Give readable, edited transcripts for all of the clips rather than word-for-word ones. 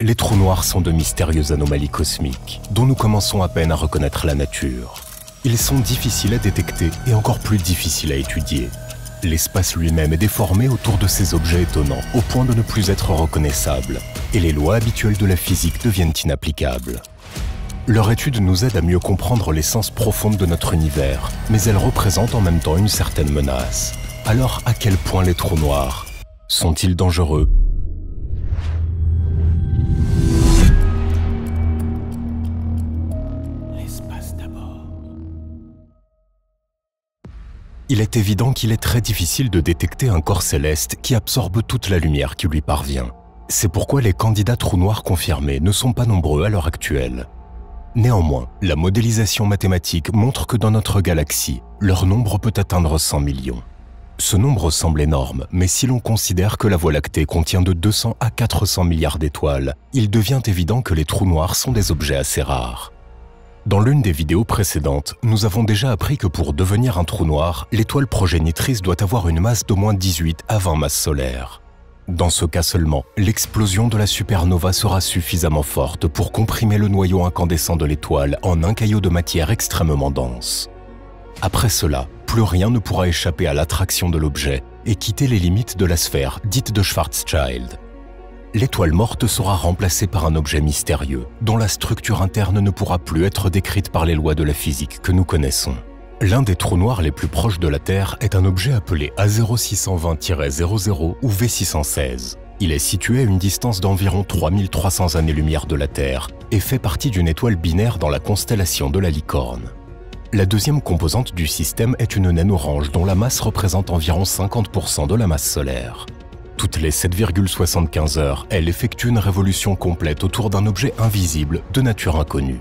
Les trous noirs sont de mystérieuses anomalies cosmiques, dont nous commençons à peine à reconnaître la nature. Ils sont difficiles à détecter et encore plus difficiles à étudier. L'espace lui-même est déformé autour de ces objets étonnants, au point de ne plus être reconnaissable, et les lois habituelles de la physique deviennent inapplicables. Leur étude nous aide à mieux comprendre l'essence profonde de notre univers, mais elle représente en même temps une certaine menace. Alors, à quel point les trous noirs sont-ils dangereux ? L'espace d'abord. Il est évident qu'il est très difficile de détecter un corps céleste qui absorbe toute la lumière qui lui parvient. C'est pourquoi les candidats trous noirs confirmés ne sont pas nombreux à l'heure actuelle. Néanmoins, la modélisation mathématique montre que dans notre galaxie, leur nombre peut atteindre 100 millions. Ce nombre semble énorme, mais si l'on considère que la Voie lactée contient de 200 à 400 milliards d'étoiles, il devient évident que les trous noirs sont des objets assez rares. Dans l'une des vidéos précédentes, nous avons déjà appris que pour devenir un trou noir, l'étoile progénitrice doit avoir une masse d'au moins 18 à 20 masses solaires. Dans ce cas seulement, l'explosion de la supernova sera suffisamment forte pour comprimer le noyau incandescent de l'étoile en un caillot de matière extrêmement dense. Après cela, plus rien ne pourra échapper à l'attraction de l'objet et quitter les limites de la sphère dite de Schwarzschild. L'étoile morte sera remplacée par un objet mystérieux, dont la structure interne ne pourra plus être décrite par les lois de la physique que nous connaissons. L'un des trous noirs les plus proches de la Terre est un objet appelé A0620-00 ou V616. Il est situé à une distance d'environ 3300 années-lumière de la Terre et fait partie d'une étoile binaire dans la constellation de la Licorne. La deuxième composante du système est une naine orange dont la masse représente environ 50% de la masse solaire. Toutes les 7,75 heures, elle effectue une révolution complète autour d'un objet invisible de nature inconnue.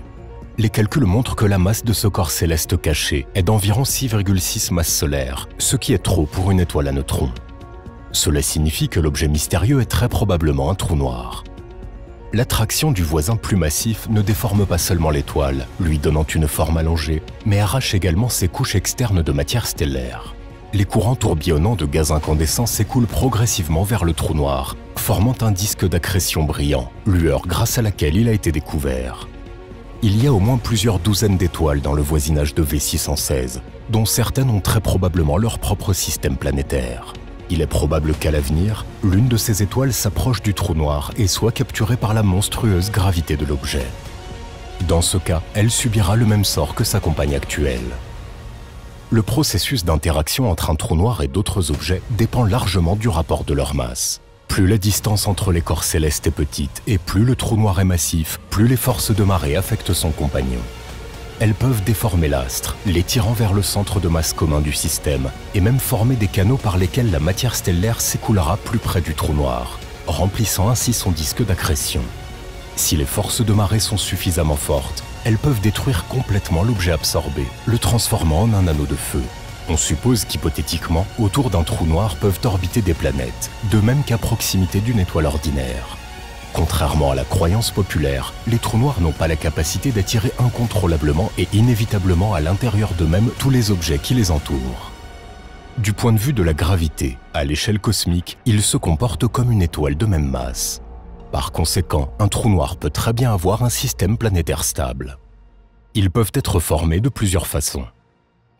Les calculs montrent que la masse de ce corps céleste caché est d'environ 6,6 masses solaires, ce qui est trop pour une étoile à neutrons. Cela signifie que l'objet mystérieux est très probablement un trou noir. L'attraction du voisin plus massif ne déforme pas seulement l'étoile, lui donnant une forme allongée, mais arrache également ses couches externes de matière stellaire. Les courants tourbillonnants de gaz incandescent s'écoulent progressivement vers le trou noir, formant un disque d'accrétion brillant, lueur grâce à laquelle il a été découvert. Il y a au moins plusieurs douzaines d'étoiles dans le voisinage de V616, dont certaines ont très probablement leur propre système planétaire. Il est probable qu'à l'avenir, l'une de ces étoiles s'approche du trou noir et soit capturée par la monstrueuse gravité de l'objet. Dans ce cas, elle subira le même sort que sa compagne actuelle. Le processus d'interaction entre un trou noir et d'autres objets dépend largement du rapport de leur masse. Plus la distance entre les corps célestes est petite et plus le trou noir est massif, plus les forces de marée affectent son compagnon. Elles peuvent déformer l'astre, les tirant vers le centre de masse commun du système, et même former des canaux par lesquels la matière stellaire s'écoulera plus près du trou noir, remplissant ainsi son disque d'accrétion. Si les forces de marée sont suffisamment fortes, elles peuvent détruire complètement l'objet absorbé, le transformant en un anneau de feu. On suppose qu'hypothétiquement, autour d'un trou noir peuvent orbiter des planètes, de même qu'à proximité d'une étoile ordinaire. Contrairement à la croyance populaire, les trous noirs n'ont pas la capacité d'attirer incontrôlablement et inévitablement à l'intérieur d'eux-mêmes tous les objets qui les entourent. Du point de vue de la gravité, à l'échelle cosmique, ils se comportent comme une étoile de même masse. Par conséquent, un trou noir peut très bien avoir un système planétaire stable. Ils peuvent être formés de plusieurs façons.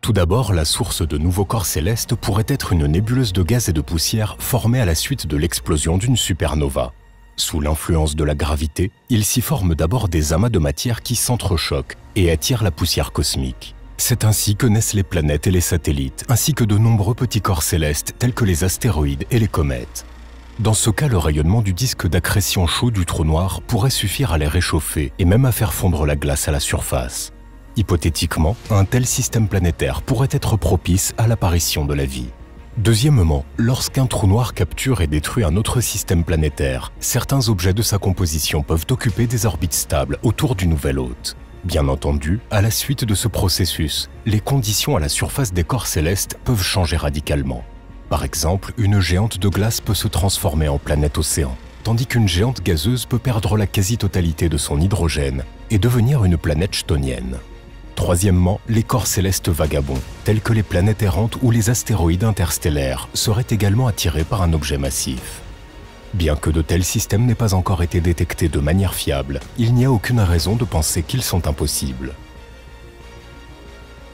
Tout d'abord, la source de nouveaux corps célestes pourrait être une nébuleuse de gaz et de poussière formée à la suite de l'explosion d'une supernova. Sous l'influence de la gravité, il s'y forme d'abord des amas de matière qui s'entrechoquent et attirent la poussière cosmique. C'est ainsi que naissent les planètes et les satellites, ainsi que de nombreux petits corps célestes tels que les astéroïdes et les comètes. Dans ce cas, le rayonnement du disque d'accrétion chaud du trou noir pourrait suffire à les réchauffer et même à faire fondre la glace à la surface. Hypothétiquement, un tel système planétaire pourrait être propice à l'apparition de la vie. Deuxièmement, lorsqu'un trou noir capture et détruit un autre système planétaire, certains objets de sa composition peuvent occuper des orbites stables autour du nouvel hôte. Bien entendu, à la suite de ce processus, les conditions à la surface des corps célestes peuvent changer radicalement. Par exemple, une géante de glace peut se transformer en planète-océan, tandis qu'une géante gazeuse peut perdre la quasi-totalité de son hydrogène et devenir une planète chtonienne. Troisièmement, les corps célestes vagabonds, tels que les planètes errantes ou les astéroïdes interstellaires, seraient également attirés par un objet massif. Bien que de tels systèmes n'aient pas encore été détectés de manière fiable, il n'y a aucune raison de penser qu'ils sont impossibles.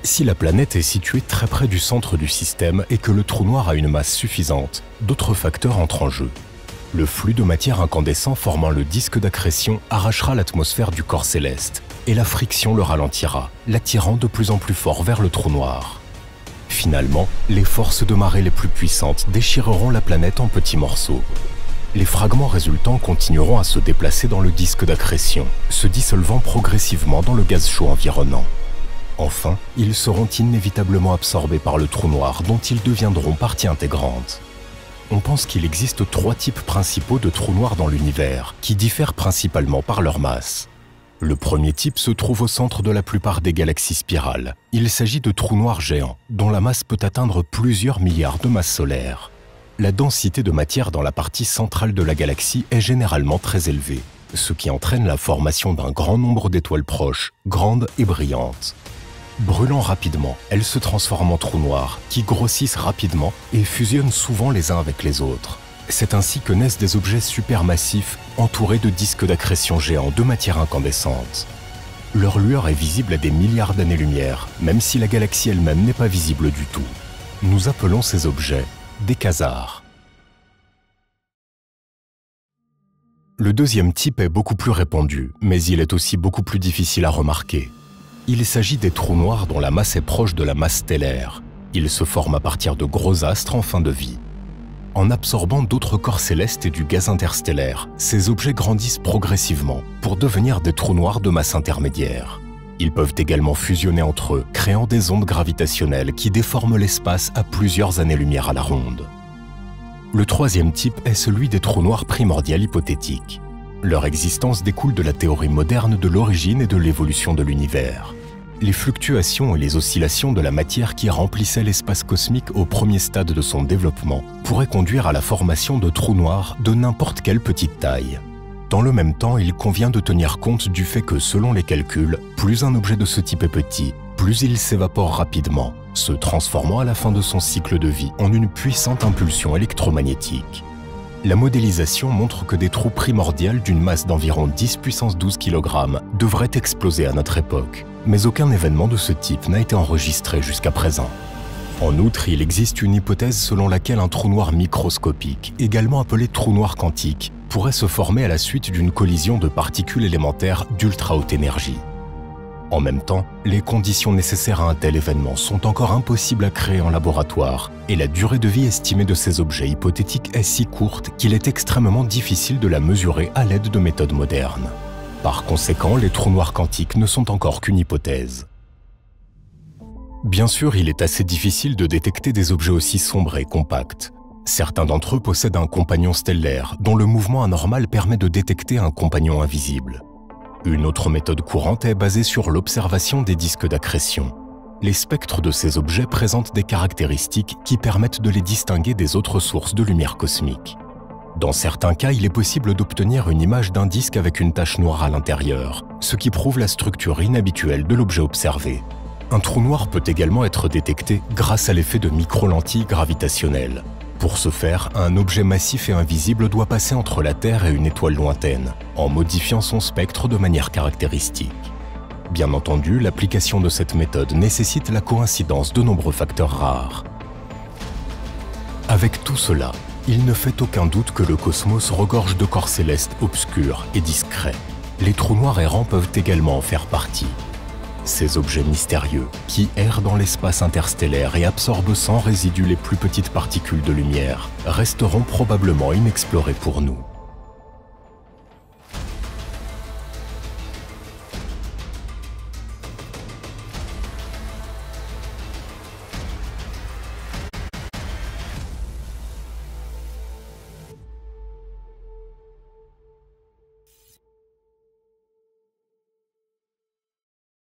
Si la planète est située très près du centre du système et que le trou noir a une masse suffisante, d'autres facteurs entrent en jeu. Le flux de matière incandescent formant le disque d'accrétion arrachera l'atmosphère du corps céleste, et la friction le ralentira, l'attirant de plus en plus fort vers le trou noir. Finalement, les forces de marée les plus puissantes déchireront la planète en petits morceaux. Les fragments résultants continueront à se déplacer dans le disque d'accrétion, se dissolvant progressivement dans le gaz chaud environnant. Enfin, ils seront inévitablement absorbés par le trou noir dont ils deviendront partie intégrante. On pense qu'il existe 3 types principaux de trous noirs dans l'univers, qui diffèrent principalement par leur masse. Le premier type se trouve au centre de la plupart des galaxies spirales. Il s'agit de trous noirs géants, dont la masse peut atteindre plusieurs milliards de masses solaires. La densité de matière dans la partie centrale de la galaxie est généralement très élevée, ce qui entraîne la formation d'un grand nombre d'étoiles proches, grandes et brillantes. Brûlant rapidement, elles se transforment en trous noirs, qui grossissent rapidement et fusionnent souvent les uns avec les autres. C'est ainsi que naissent des objets supermassifs entourés de disques d'accrétion géants de matière incandescente. Leur lueur est visible à des milliards d'années-lumière, même si la galaxie elle-même n'est pas visible du tout. Nous appelons ces objets des quasars. Le deuxième type est beaucoup plus répandu, mais il est aussi beaucoup plus difficile à remarquer. Il s'agit des trous noirs dont la masse est proche de la masse stellaire. Ils se forment à partir de gros astres en fin de vie. En absorbant d'autres corps célestes et du gaz interstellaire, ces objets grandissent progressivement pour devenir des trous noirs de masse intermédiaire. Ils peuvent également fusionner entre eux, créant des ondes gravitationnelles qui déforment l'espace à plusieurs années-lumière à la ronde. Le troisième type est celui des trous noirs primordiaux hypothétiques. Leur existence découle de la théorie moderne de l'origine et de l'évolution de l'univers. Les fluctuations et les oscillations de la matière qui remplissaient l'espace cosmique au premier stade de son développement pourraient conduire à la formation de trous noirs de n'importe quelle petite taille. Dans le même temps, il convient de tenir compte du fait que, selon les calculs, plus un objet de ce type est petit, plus il s'évapore rapidement, se transformant à la fin de son cycle de vie en une puissante impulsion électromagnétique. La modélisation montre que des trous primordiaux d'une masse d'environ 10 puissance 12 kg devraient exploser à notre époque, mais aucun événement de ce type n'a été enregistré jusqu'à présent. En outre, il existe une hypothèse selon laquelle un trou noir microscopique, également appelé trou noir quantique, pourrait se former à la suite d'une collision de particules élémentaires d'ultra haute énergie. En même temps, les conditions nécessaires à un tel événement sont encore impossibles à créer en laboratoire, et la durée de vie estimée de ces objets hypothétiques est si courte qu'il est extrêmement difficile de la mesurer à l'aide de méthodes modernes. Par conséquent, les trous noirs quantiques ne sont encore qu'une hypothèse. Bien sûr, il est assez difficile de détecter des objets aussi sombres et compacts. Certains d'entre eux possèdent un compagnon stellaire, dont le mouvement anormal permet de détecter un compagnon invisible. Une autre méthode courante est basée sur l'observation des disques d'accrétion. Les spectres de ces objets présentent des caractéristiques qui permettent de les distinguer des autres sources de lumière cosmique. Dans certains cas, il est possible d'obtenir une image d'un disque avec une tache noire à l'intérieur, ce qui prouve la structure inhabituelle de l'objet observé. Un trou noir peut également être détecté grâce à l'effet de micro-lentilles gravitationnelles. Pour ce faire, un objet massif et invisible doit passer entre la Terre et une étoile lointaine, en modifiant son spectre de manière caractéristique. Bien entendu, l'application de cette méthode nécessite la coïncidence de nombreux facteurs rares. Avec tout cela, il ne fait aucun doute que le cosmos regorge de corps célestes obscurs et discrets. Les trous noirs errants peuvent également en faire partie. Ces objets mystérieux, qui errent dans l'espace interstellaire et absorbent sans résidu les plus petites particules de lumière, resteront probablement inexplorés pour nous.